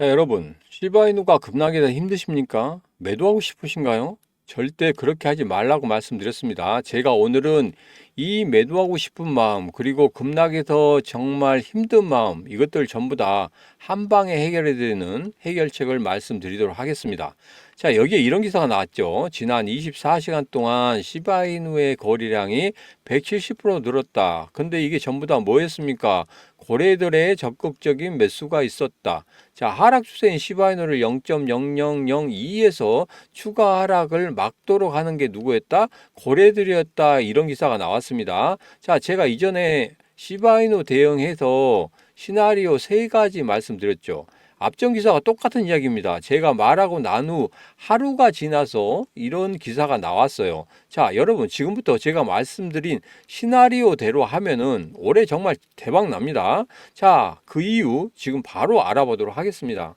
여러분, 실바이누가 급락이 다 힘드십니까? 매도하고 싶으신가요? 절대 그렇게 하지 말라고 말씀드렸습니다. 제가 오늘은 이 매도하고 싶은 마음, 그리고 급락에서 정말 힘든 마음, 이것들 전부 다 한 방에 해결해야 되는 해결책을 말씀드리도록 하겠습니다. 자, 여기에 이런 기사가 나왔죠. 지난 24시간 동안 시바이누의 거래량이 170% 늘었다. 근데 이게 전부 다 뭐였습니까? 고래들의 적극적인 매수가 있었다. 자, 하락 추세인 시바이누를 0.0002에서 추가 하락을 막도록 하는 게 누구였다? 고래들이었다. 이런 기사가 나왔습니다. 자, 제가 이전에 시바이누 대응해서 시나리오 세 가지 말씀드렸죠. 앞전 기사가 똑같은 이야기입니다. 제가 말하고 난 후 하루가 지나서 이런 기사가 나왔어요. 자, 여러분, 지금부터 제가 말씀드린 시나리오대로 하면은 올해 정말 대박 납니다. 자, 그 이유 지금 바로 알아보도록 하겠습니다.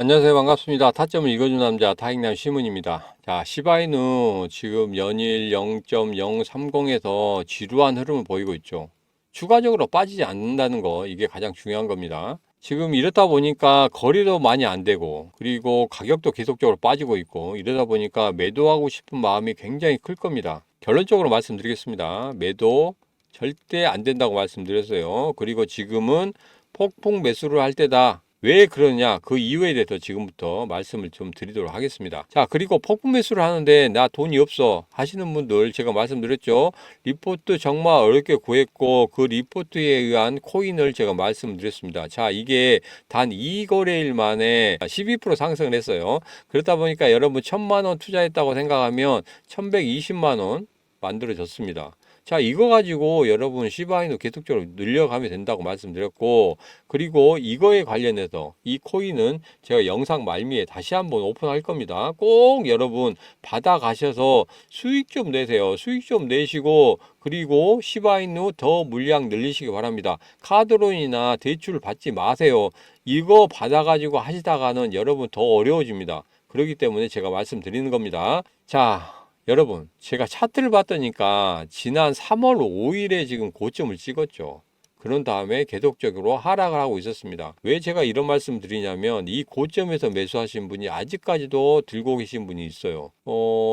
안녕하세요. 반갑습니다. 타점을 읽어준 남자 타익남 시문입니다. 자, 시바이누 지금 연일 0.030에서 지루한 흐름을 보이고 있죠. 추가적으로 빠지지 않는다는 거, 이게 가장 중요한 겁니다. 지금 이렇다 보니까 거리도 많이 안 되고, 그리고 가격도 계속적으로 빠지고 있고, 이러다 보니까 매도하고 싶은 마음이 굉장히 클 겁니다. 결론적으로 말씀드리겠습니다. 매도 절대 안 된다고 말씀드렸어요. 그리고 지금은 폭풍 매수를 할 때다. 왜 그러냐, 그 이유에 대해서 지금부터 말씀을 좀 드리도록 하겠습니다. 자, 그리고 폭풍 매수를 하는데 나 돈이 없어 하시는 분들, 제가 말씀드렸죠. 리포트 정말 어렵게 구했고 그 리포트에 의한 코인을 제가 말씀드렸습니다. 자, 이게 단 2거래일 만에 12% 상승을 했어요. 그렇다 보니까 여러분 1,000만 원 투자했다고 생각하면 1,120만 원 만들어졌습니다. 자, 이거 가지고 여러분 시바이누 계속적으로 늘려가면 된다고 말씀드렸고, 그리고 이거에 관련해서 이 코인은 제가 영상 말미에 다시 한번 오픈할 겁니다. 꼭 여러분 받아가셔서 수익 좀 내세요. 수익 좀 내시고, 그리고 시바이누 더 물량 늘리시기 바랍니다. 카드론이나 대출 받지 마세요. 이거 받아가지고 하시다가는 여러분 더 어려워집니다. 그렇기 때문에 제가 말씀드리는 겁니다. 자, 여러분, 제가 차트를 봤더니까 지난 3월 5일에 지금 고점을 찍었죠. 그런 다음에 계속적으로 하락을 하고 있었습니다. 왜 제가 이런 말씀 드리냐면 이 고점에서 매수하신 분이 아직까지도 들고 계신 분이 있어요.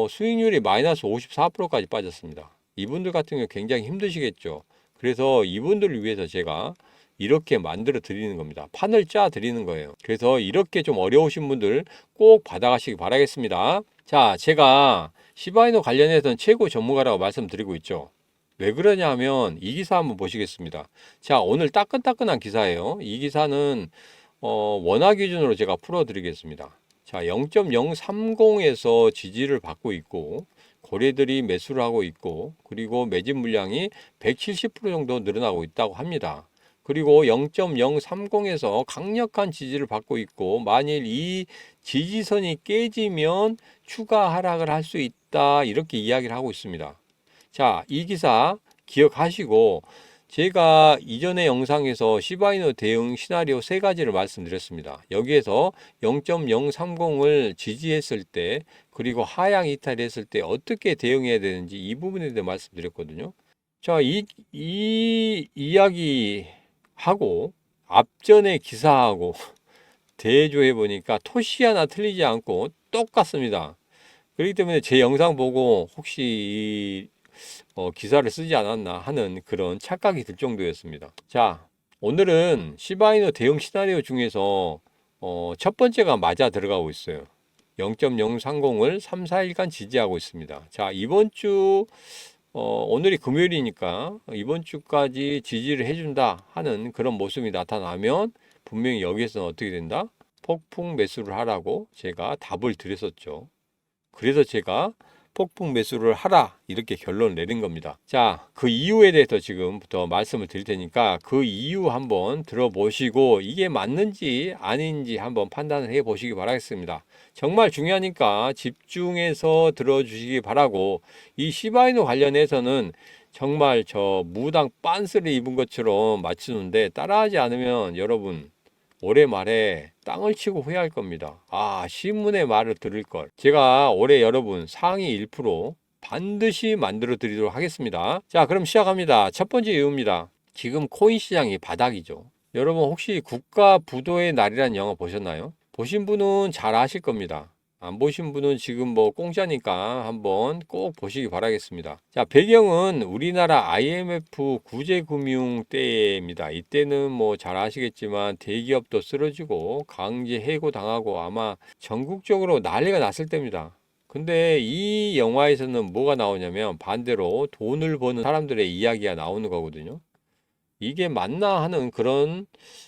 수익률이 마이너스 54%까지 빠졌습니다. 이분들 같은 경우 굉장히 힘드시겠죠. 그래서 이분들을 위해서 제가 이렇게 만들어 드리는 겁니다. 판을 짜 드리는 거예요. 그래서 이렇게 좀 어려우신 분들 꼭 받아가시기 바라겠습니다. 자, 제가 시바이누 관련해서는 최고 전문가라고 말씀드리고 있죠. 왜 그러냐 하면 이 기사 한번 보시겠습니다. 자, 오늘 따끈따끈한 기사예요. 이 기사는 원화 기준으로 제가 풀어드리겠습니다. 자, 0.030에서 지지를 받고 있고 고래들이 매수를 하고 있고, 그리고 매집 물량이 170% 정도 늘어나고 있다고 합니다. 그리고 0.030에서 강력한 지지를 받고 있고, 만일 이 지지선이 깨지면 추가 하락을 할 수 있다, 이렇게 이야기를 하고 있습니다. 자, 이 기사 기억하시고, 제가 이전의 영상에서 시바이누 대응 시나리오 세 가지를 말씀드렸습니다. 여기에서 0.030을 지지했을 때, 그리고 하향 이탈했을 때 어떻게 대응해야 되는지 이 부분에 대해 말씀드렸거든요. 자, 이 이야기하고 앞전의 기사하고 대조해 보니까 토시 하나 틀리지 않고 똑같습니다. 그렇기 때문에 제 영상 보고 혹시 기사를 쓰지 않았나 하는 그런 착각이 들 정도였습니다. 자, 오늘은 시바이누 대응 시나리오 중에서 첫 번째가 맞아 들어가고 있어요. 0.030을 3, 4일간 지지하고 있습니다. 자, 이번 주 오늘이 금요일이니까 이번 주까지 지지를 해준다 하는 그런 모습이 나타나면 분명히 여기에서는 어떻게 된다? 폭풍 매수를 하라고 제가 답을 드렸었죠. 그래서 제가 폭풍 매수를 하라 이렇게 결론을 내린 겁니다. 자, 그 이유에 대해서 지금부터 말씀을 드릴 테니까 그 이유 한번 들어보시고 이게 맞는지 아닌지 한번 판단을 해 보시기 바라겠습니다. 정말 중요하니까 집중해서 들어주시기 바라고, 이 시바이누 관련해서는 정말 저 무당 빤스를 입은 것처럼 맞추는데 따라하지 않으면 여러분 올해 말에 땅을 치고 후회할 겁니다. 아, 신문의 말을 들을 걸. 제가 올해 여러분 상위 1%, 반드시 만들어 드리도록 하겠습니다. 자, 그럼 시작합니다. 첫 번째 이유입니다. 지금 코인 시장이 바닥이죠. 여러분 혹시 국가 부도의 날이라는 영화 보셨나요? 보신 분은 잘 아실 겁니다. 안 보신 분은 지금 뭐 공짜니까 한번 꼭 보시기 바라겠습니다. 자, 배경은 우리나라 IMF 구제금융 때입니다. 이때는 뭐 잘 아시겠지만 대기업도 쓰러지고 강제 해고 당하고 아마 전국적으로 난리가 났을 때입니다. 근데 이 영화에서는 뭐가 나오냐면 반대로 돈을 버는 사람들의 이야기가 나오는 거거든요. 이게 맞나 하는 그런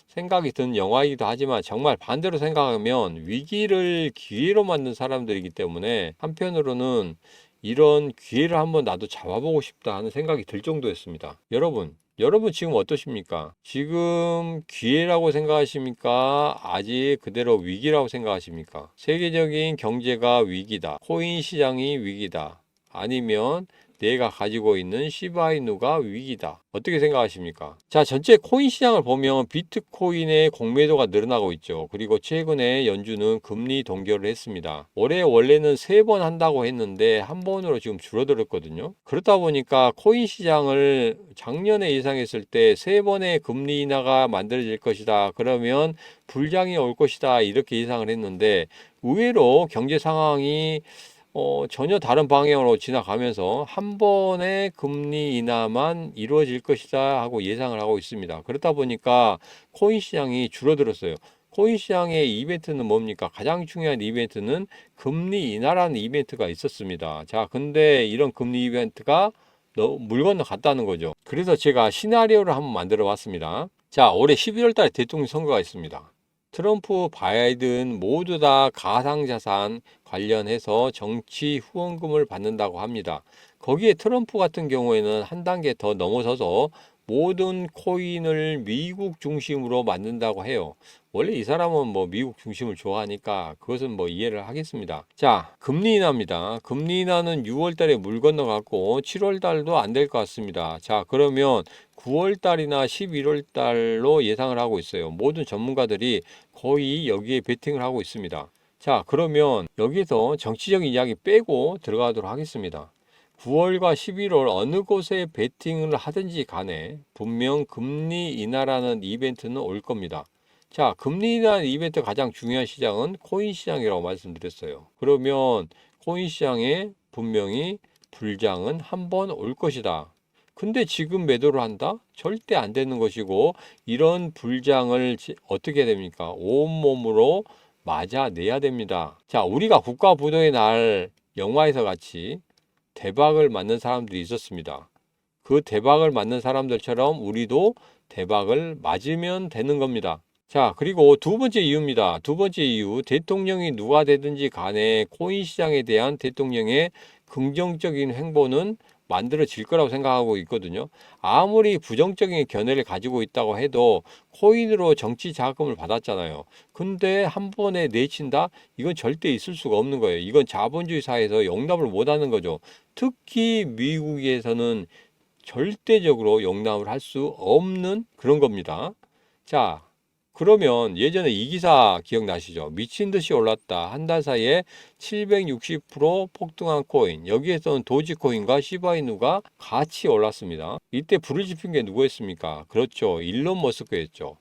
생각이 든 영화이기도 하지만 정말 반대로 생각하면 위기를 기회로 만든 사람들이기 때문에 한편으로는 이런 기회를 한번 나도 잡아보고 싶다 하는 생각이 들 정도였습니다. 여러분 지금 어떠십니까? 지금 기회라고 생각하십니까? 아직 그대로 위기라고 생각하십니까? 세계적인 경제가 위기다. 코인 시장이 위기다. 아니면 내가 가지고 있는 시바이누가 위기다. 어떻게 생각하십니까? 자, 전체 코인 시장을 보면 비트코인의 공매도가 늘어나고 있죠. 그리고 최근에 연준은 금리 동결을 했습니다. 올해 원래는 3번 한다고 했는데 한 번으로 지금 줄어들었거든요. 그렇다 보니까 코인 시장을 작년에 예상했을 때 3번의 금리 인하가 만들어질 것이다. 그러면 불장이 올 것이다. 이렇게 예상을 했는데 의외로 경제 상황이 전혀 다른 방향으로 지나가면서 한 번의 금리 인하만 이루어질 것이다 하고 예상을 하고 있습니다. 그렇다 보니까 코인 시장이 줄어들었어요. 코인 시장의 이벤트는 뭡니까? 가장 중요한 이벤트는 금리 인하라는 이벤트가 있었습니다. 자, 근데 이런 금리 이벤트가 물 건너 갔다는 거죠. 그래서 제가 시나리오를 한번 만들어 봤습니다. 자, 올해 11월 달에 대통령 선거가 있습니다. 트럼프, 바이든 모두 다 가상자산 관련해서 정치 후원금을 받는다고 합니다. 거기에 트럼프 같은 경우에는 한 단계 더 넘어서서 모든 코인을 미국 중심으로 만든다고 해요. 원래 이 사람은 뭐 미국 중심을 좋아하니까 그것은 뭐 이해를 하겠습니다. 자, 금리 인하입니다. 금리 인하는 6월 달에 물 건너갔고 7월 달도 안 될 것 같습니다. 자, 그러면 9월 달이나 11월 달로 예상을 하고 있어요. 모든 전문가들이 거의 여기에 베팅을 하고 있습니다. 자, 그러면 여기서 정치적인 이야기 빼고 들어가도록 하겠습니다. 9월과 11월 어느 곳에 베팅을 하든지 간에 분명 금리 인하라는 이벤트는 올 겁니다. 자, 금리 인하 이벤트 가장 중요한 시장은 코인 시장이라고 말씀드렸어요. 그러면 코인 시장에 분명히 불장은 한 번 올 것이다. 근데 지금 매도를 한다? 절대 안 되는 것이고 이런 불장을 어떻게 해야 됩니까? 온몸으로 맞아내야 됩니다. 자, 우리가 국가 부도의 날 영화에서 같이 대박을 맞는 사람들이 있었습니다. 그 대박을 맞는 사람들처럼 우리도 대박을 맞으면 되는 겁니다. 자, 그리고 두 번째 이유입니다. 두 번째 이유, 대통령이 누가 되든지 간에 코인 시장에 대한 대통령의 긍정적인 행보는 만들어질 거라고 생각하고 있거든요. 아무리 부정적인 견해를 가지고 있다고 해도 코인으로 정치 자금을 받았잖아요. 근데 한 번에 내친다? 이건 절대 있을 수가 없는 거예요. 이건 자본주의 사회에서 용납을 못 하는 거죠. 특히 미국에서는 절대적으로 용납을 할 수 없는 그런 겁니다. 자, 그러면 예전에 이 기사 기억나시죠? 미친 듯이 올랐다. 한 달 사이에 760% 폭등한 코인. 여기에서는 도지코인과 시바이누가 같이 올랐습니다. 이때 불을 지핀 게 누구였습니까? 그렇죠. 일론 머스크였죠.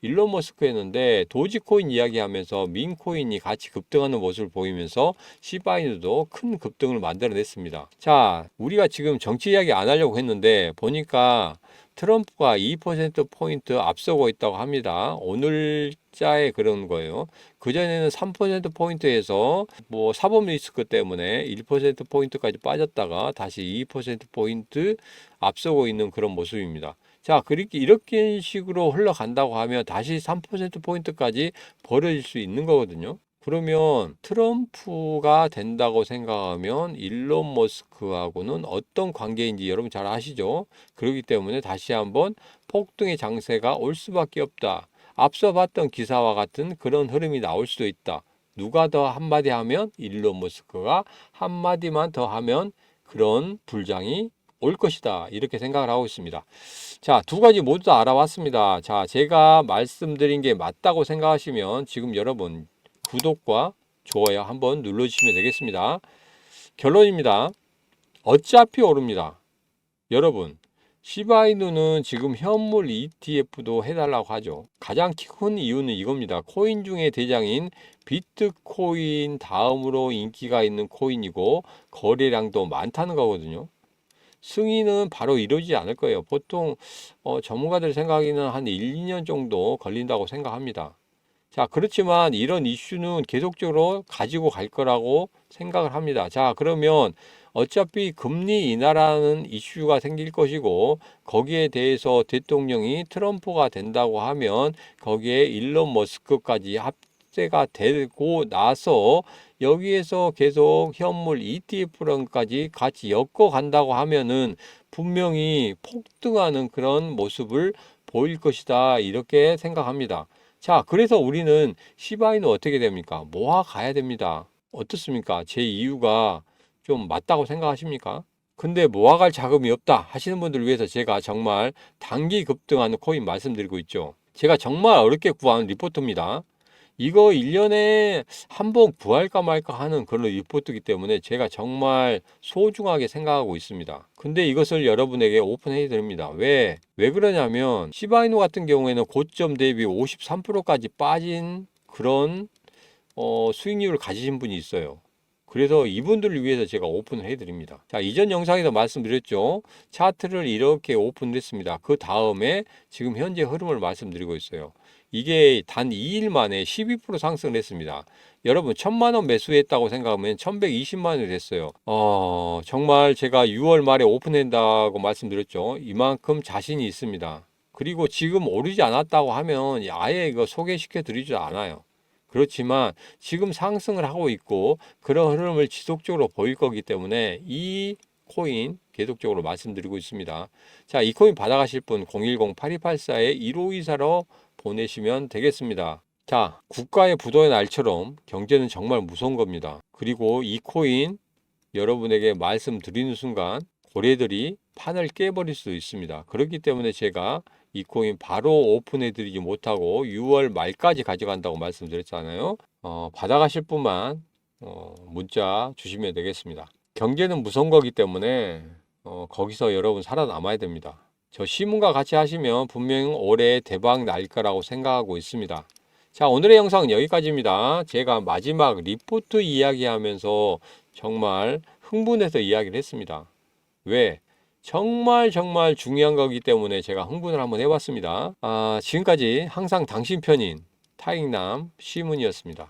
일론 머스크였는데 도지코인 이야기하면서 민코인이 같이 급등하는 모습을 보이면서 시바이누도 큰 급등을 만들어냈습니다. 자, 우리가 지금 정치 이야기 안 하려고 했는데 보니까 트럼프가 2%포인트 앞서고 있다고 합니다. 오늘자에 그런 거예요. 그전에는 3%포인트에서 뭐 사법 리스크 때문에 1%포인트까지 빠졌다가 다시 2%포인트 앞서고 있는 그런 모습입니다. 자, 그렇게 이렇게 식으로 흘러간다고 하면 다시 3%포인트까지 벌어질 수 있는 거거든요. 그러면 트럼프가 된다고 생각하면 일론 머스크하고는 어떤 관계인지 여러분 잘 아시죠? 그렇기 때문에 다시 한번 폭등의 장세가 올 수밖에 없다. 앞서 봤던 기사와 같은 그런 흐름이 나올 수도 있다. 누가 더 한마디 하면 일론 머스크가 한마디만 더 하면 그런 불장이 올 것이다. 이렇게 생각을 하고 있습니다. 자, 두 가지 모두 다 알아봤습니다. 자, 제가 말씀드린 게 맞다고 생각하시면 지금 여러분 구독과 좋아요 한번 눌러주시면 되겠습니다. 결론입니다. 어차피 오릅니다. 여러분, 시바이누는 지금 현물 ETF도 해달라고 하죠. 가장 큰 이유는 이겁니다. 코인 중에 대장인 비트코인 다음으로 인기가 있는 코인이고 거래량도 많다는 거거든요. 승인은 바로 이루어지지 않을 거예요. 보통 전문가들 생각에는 한 1, 2년 정도 걸린다고 생각합니다. 자, 그렇지만 이런 이슈는 계속적으로 가지고 갈 거라고 생각을 합니다. 자, 그러면 어차피 금리 인하라는 이슈가 생길 것이고 거기에 대해서 대통령이 트럼프가 된다고 하면 거기에 일론 머스크까지 합세가 되고 나서 여기에서 계속 현물 ETF랑까지 같이 엮어 간다고 하면은 분명히 폭등하는 그런 모습을 보일 것이다. 이렇게 생각합니다. 자, 그래서 우리는 시바이는 어떻게 됩니까? 모아 가야 됩니다. 어떻습니까? 제 이유가 좀 맞다고 생각하십니까? 근데 모아갈 자금이 없다 하시는 분들을 위해서 제가 정말 단기 급등하는 코인 말씀드리고 있죠. 제가 정말 어렵게 구한 리포트입니다. 이거 1년에 한 번 구할까 말까 하는 그런 리포트이기 때문에 제가 정말 소중하게 생각하고 있습니다. 근데 이것을 여러분에게 오픈해 드립니다. 왜 그러냐면 시바이누 같은 경우에는 고점 대비 53%까지 빠진 그런 수익률을 가지신 분이 있어요. 그래서 이분들을 위해서 제가 오픈을 해드립니다. 자, 이전 영상에서 말씀드렸죠. 차트를 이렇게 오픈했습니다. 그 다음에 지금 현재 흐름을 말씀드리고 있어요. 이게 단 2일 만에 12% 상승을 했습니다. 여러분 1000만 원 매수했다고 생각하면 1120만 원이 됐어요. 정말 제가 6월 말에 오픈한다고 말씀드렸죠. 이만큼 자신이 있습니다. 그리고 지금 오르지 않았다고 하면 아예 이거 소개시켜 드리지 않아요. 그렇지만 지금 상승을 하고 있고 그런 흐름을 지속적으로 보일 거기 때문에 이 코인 계속적으로 말씀드리고 있습니다. 자, 이 코인 받아가실 분 010-8284-1524로 보내시면 되겠습니다. 자, 국가의 부도의 날처럼 경제는 정말 무서운 겁니다. 그리고 이 코인 여러분에게 말씀드리는 순간 고래들이 판을 깨버릴 수도 있습니다. 그렇기 때문에 제가 이 코인 바로 오픈해 드리지 못하고 6월 말까지 가져간다고 말씀드렸잖아요. 받아가실 분만 문자 주시면 되겠습니다. 경제는 무서운 거기 때문에 거기서 여러분 살아남아야 됩니다. 저 시문과 같이 하시면 분명히 올해 대박 날 거라고 생각하고 있습니다. 자, 오늘의 영상은 여기까지입니다. 제가 마지막 리포트 이야기하면서 정말 흥분해서 이야기를 했습니다. 왜? 정말 중요한 거기 때문에 제가 흥분을 한번 해봤습니다. 지금까지 항상 당신 편인 타익남 시문이었습니다.